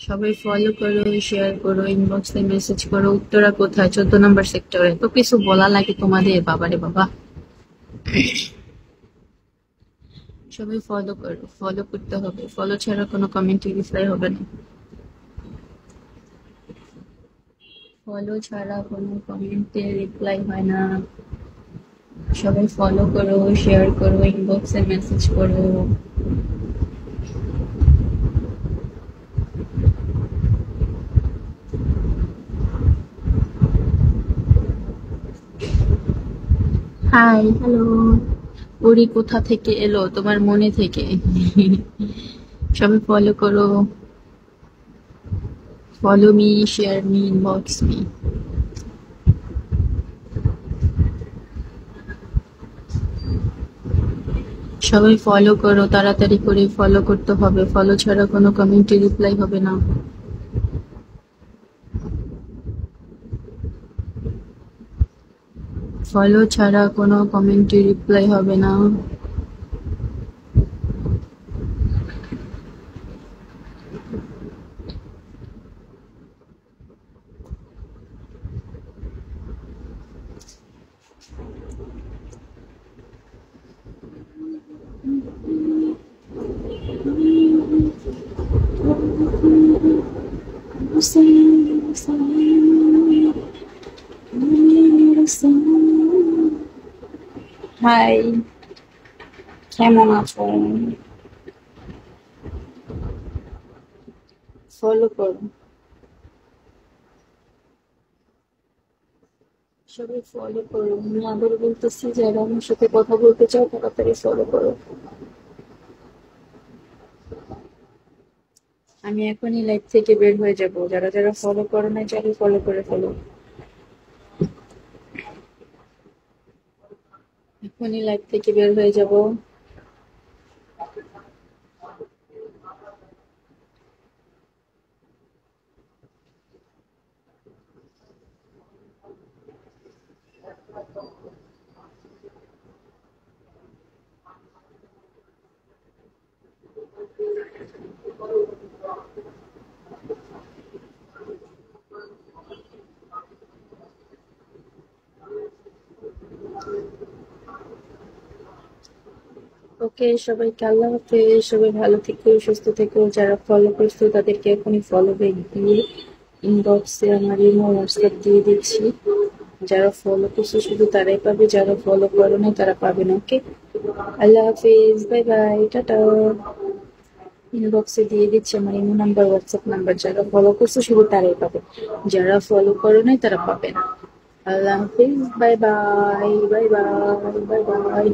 সবাই ফলো করো, শেয়ার করো, ইনবক্সে মেসেজ করো। উত্তরা কোথায়? 14 নম্বর সেক্টরে। তো কিছু বলা লাগে তোমাদের? বাবারে বাবা। সবাই ফলো করো, ফলো করতে হবে। ফলো ছাড়া কোনো কমেন্টে রিপ্লাই হবে না। ফলো ছাড়া কোনো কমেন্টে রিপ্লাই হয় না। সবাই ফলো করো, শেয়ার করো, ইনবক্সে মেসেজ করো। Hi, hello. পরি কোথা থেকে এলো? তোমার মনে থেকে। সবাই ফলো করো। Follow me, share me, inbox me. সবাই ফলো করো, তাড়াতাড়ি করে ফলো করতে হবে। ফলো ছাড়া কোনো কমেন্টে রিপ্লাই হবে না। ফলো ছাড়া কোনো কমেন্টে রিপ্লাই হবে না। হাই, কেমন আছো? ফলো করো, সবাই ফলো করো। আমি আবার বলতেছি, যারা আমার সাথে কথা বলতে চাও তাড়াতাড়ি ফলো করো। আমি এখনই লাইভ থেকে বের হয়ে যাব। যারা যারা ফলো করো না, চালু ফলো করে ফেলো। এখনই লাইভ থেকে বের হয়ে যাব। ওকে, সবাইকে আল্লাহ হাফেজ। সবাই ভালো থেকো, সুস্থ থেকো। যারা ফলো করছো তাদেরকে এখনই ফলো ব্যাক দিয়ে ইনবক্সে আমার ইমো হোয়াটসঅ্যাপ দিয়ে দিচ্ছি। যারা ফলো করছো শুধু তারাই পাবে, যারা ফলো করো না তারা পাবে না। ওকে, আল্লাহ হাফেজ, বাই বাই, টাটা। ইনবক্সে দিয়ে দিচ্ছি আমার ইমো নাম্বার, হোয়াটসঅ্যাপ নাম্বার। যারা ফলো করছো শুধু তারাই পাবে, যারা ফলো করো নাই তারা পাবে না। আল্লাহ হাফেজ, bye bye, bye bye, bye bye.